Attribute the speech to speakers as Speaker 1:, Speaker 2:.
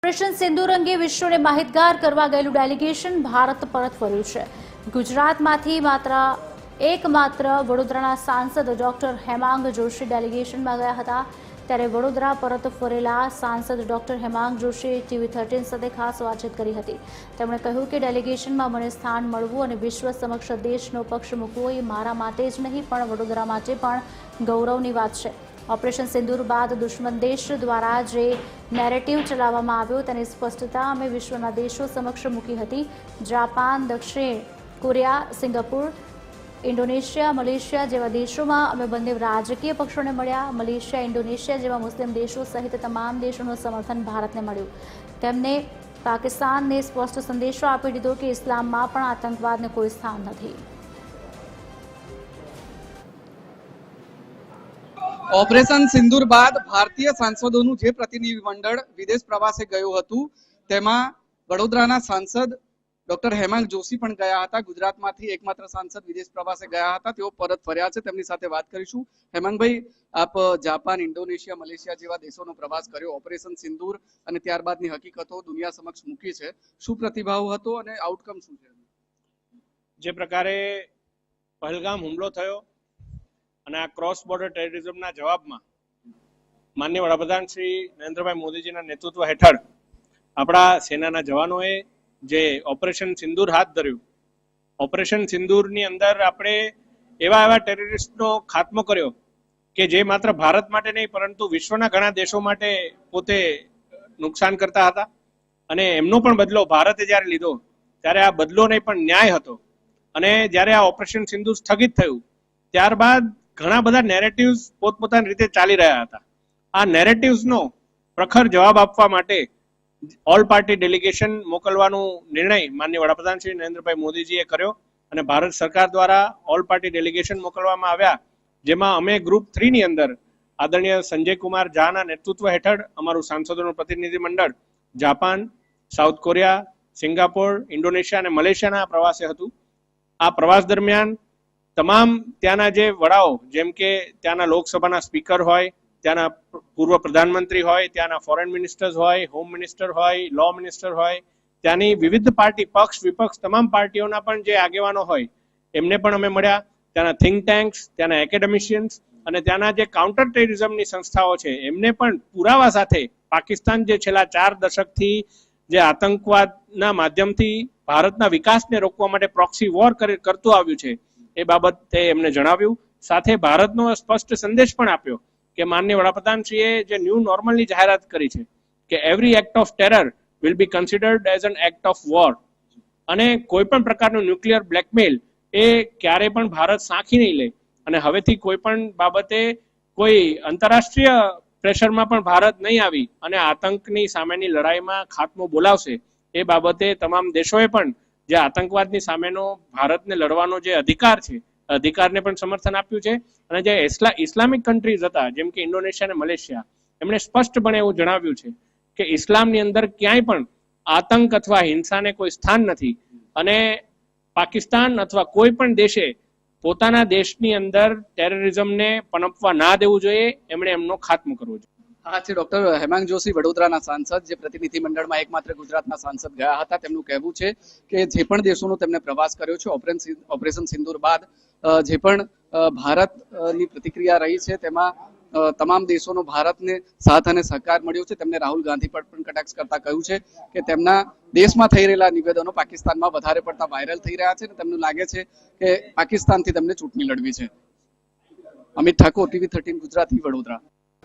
Speaker 1: Operation સિંદૂર અંગે વિશ્વને માહિતગાર કરવા ગયેલું ડેલિગેશન ભારત પરત ફર્યું છે। ગુજરાતમાંથી એકમાત્ર વડોદરાના સાંસદ ડોક્ટર હેમાંગ જોશી ડેલિગેશનમાં ગયા હતા। ત્યારે વડોદરા પરત ફરેલા સાંસદ ડોક્ટર હેમાંગ જોશીએ TV13 સાથે ખાસ વાતચીત કરી હતી। તેમણે કહ્યું કે ડેલિગેશનમાં મને સ્થાન મળવું અને વિશ્વ સમક્ષ દેશનો પક્ષ મૂકવો એ મારા માટે જ નહીં પણ વડોદરા માટે પણ ગૌરવની વાત છે। ઓપરેશન સિંદૂર બાદ દુશ્મન દેશ દ્વારા જે નેરેટિવ ચલાવવામાં આવ્યો તેની સ્પષ્ટતા અમે વિશ્વના દેશો સમક્ષ મૂકી હતી। જાપાન, દક્ષિણ કોરિયા, સિંગાપુર, ઇન્ડોનેશિયા, મલેશિયા જેવા દેશોમાં અમે બંને રાજકીય પક્ષોને મળ્યા। મલેશિયા, ઇન્ડોનેશિયા જેવા મુસ્લિમ દેશો સહિત તમામ દેશોનું સમર્થન ભારતને મળ્યું। તેમને પાકિસ્તાનને સ્પષ્ટ સંદેશો આપી દીધો કે ઇસ્લામમાં પણ આતંકવાદને કોઈ સ્થાન નથી।
Speaker 2: ઓપરેશન સિંદૂર બાદ ભારતીય સાંસદોનું જે પ્રતિનિધિમંડળ વિદેશ પ્રવાસે ગયું હતું તેમાં વડોદરાના સાંસદ ડોક્ટર હેમાંગ જોશી પણ ગયા હતા। ગુજરાતમાંથી એકમાત્ર સાંસદ વિદેશ પ્રવાસે ગયા હતા, તેઓ પરત ફર્યા છે। તેમની સાથે વાત કરીશું। હેમાંગભાઈ, આપ જાપાન, ઇન્ડોનેશિયા, મલેશિયા જેવા દેશોનો પ્રવાસ કર્યો। ઓપરેશન સિંદૂર અને ત્યારબાદની હકીકતો દુનિયા સમક્ષ મૂકી છે। શું પ્રતિભાવ હતો અને આઉટકમ શું છે?
Speaker 3: જે પ્રકારે પહેલગામ હુમલો થયો અને આ ક્રોસ બોર્ડર ટેરરિઝમના જવાબમાં માનનીય વડાપ્રધાન શ્રી નરેન્દ્રભાઈ મોદીજીના નેતૃત્વ હેઠળ આપણા સેનાના જવાનોએ જે ઓપરેશન સિંદૂર હાથ ધર્યું, ઓપરેશન સિંદૂરની અંદર આપણે એવા ટેરરિસ્ટનો ખાત્મો કર્યો કે જે માત્ર ભારત માટે નહીં પરંતુ વિશ્વના ઘણા દેશો માટે પોતે નુકસાન કરતા હતા અને એમનો પણ બદલો ભારતે જ્યારે લીધો ત્યારે આ બદલો નહીં પણ ન્યાય હતો। અને જ્યારે આ ઓપરેશન સિંદૂર સ્થગિત થયું ત્યારબાદ ઘણા બધા નેરેટિવ્સ પોતપોતાની રીતે ચાલી રહ્યા હતા। આ નેરેટિવ્સનો પ્રખર જવાબ આપવા માટે ઓલ પાર્ટી ડેલિગેશન મોકલવાનો નિર્ણય માનનીય વડાપ્રધાન શ્રી નરેન્દ્રભાઈ મોદીજીએ કર્યો અને ભારત સરકાર દ્વારા ઓલ પાર્ટી ડેલિગેશન મોકલવામાં આવ્યા, જેમાં અમે ગ્રુપ 3 ની અંદર આદરણીય સંજય કુમાર ઝાના નેતૃત્વ હેઠળ અમારું સાંસદોનું પ્રતિનિધિ મંડળ Japan, south Korea, Singapore, Indonesia અને મલેશિયાના પ્રવાસે હતું। આ પ્રવાસ દરમિયાન તમામ ત્યાંના જે વડાઓ, જેમ કે ત્યાંના લોકસભાના સ્પીકર હોય, ત્યાંના પૂર્વ પ્રધાનમંત્રી હોય, ત્યાંના ફોરેન મિનિસ્ટર્સ હોય, હોમ મિનિસ્ટર હોય, લો મિનિસ્ટર હોય, ત્યાંની વિવિધ પાર્ટી, પક્ષ વિપક્ષ તમામ પાર્ટીઓના પણ જે આગેવાનો હોય એમને પણ અમે મળ્યા। ત્યાંના થિંક ટેન્ક્સ, ત્યાંના એકેડેમિશિયન્સ અને ત્યાંના જે કાઉન્ટર ટેરરિઝમની સંસ્થાઓ છે એમને પણ પુરાવા સાથે પાકિસ્તાન જે છેલ્લા 4 દશકથી જે આતંકવાદના માધ્યમથી ભારતના વિકાસને રોકવા માટે પ્રોક્સી વોર કરતું આવ્યું છે એ બાબતે એમને જણાવ્યું। સાથે ભારતનો સ્પષ્ટ સંદેશ પણ આપ્યો કે માનનીય વડાપ્રધાનશ્રીએ જે ન્યૂ નોર્મલની જાહેરાત કરી છે કે every act of terror will be considered as an act of war અને કોઈ પણ પ્રકારનું ન્યુક્લિયર બ્લેકમેલ એ ક્યારેય પણ ભારત સાંખી નહીં લે અને હવેથી કોઈ પણ બાબતે કોઈ આંતરરાષ્ટ્રીય પ્રેશરમાં પણ ભારત નહીં આવી અને આતંકની સામેની લડાઈમાં ખાત્મો બોલાવશે। એ બાબતે તમામ દેશોએ પણ જે આતંકવાદની સામેનો ભારતને લડવાનો જે અધિકાર છે અધિકારને પણ સમર્થન આપ્યું છે અને જે ઇસ્લામિક કન્ટ્રીઝ હતા જેમ કે ઇન્ડોનેશિયા અને મલેશિયા એમણે સ્પષ્ટપણે એવું જણાવ્યું છે કે ઇસ્લામની અંદર ક્યાંય પણ આતંક અથવા હિંસાને કોઈ સ્થાન નથી અને પાકિસ્તાન અથવા કોઈ પણ દેશે પોતાના દેશની અંદર ટેરરિઝમને પનપવા ના દેવું જોઈએ, એમણે એમનો ખાત્મો કરવો જોઈએ।
Speaker 2: આ છે ડોક્ટર હેમાંગ જોશી, વડોદરાના સાંસદ, જે પ્રતિનિધિ મંડળમાં એકમાત્ર ગુજરાતના સાંસદ ગયા હતા। તેમનું કહેવું છે કે જે પણ દેશોનો તેમણે પ્રવાસ કર્યો છે ઓપરેશન સિંદૂર બાદ જે પણ ભારતની પ્રતિક્રિયા રહી છે તેમાં તમામ દેશોનો ભારતને સાથ અને સહકાર મળ્યો છે। તેમને રાહુલ ગાંધી પર પણ કટાક્ષ કરતા કહ્યું છે કે તેમના દેશમાં થઈ રહેલા નિવેદનો પાકિસ્તાનમાં વધારે પડતા વાયરલ થઈ રહ્યા છે અને તેમને લાગે છે કે પાકિસ્તાનથી તેમને ચૂંટણી લડવી છે। અમિત ઠાકોર, TV13 ગુજરાતી, વડોદરા।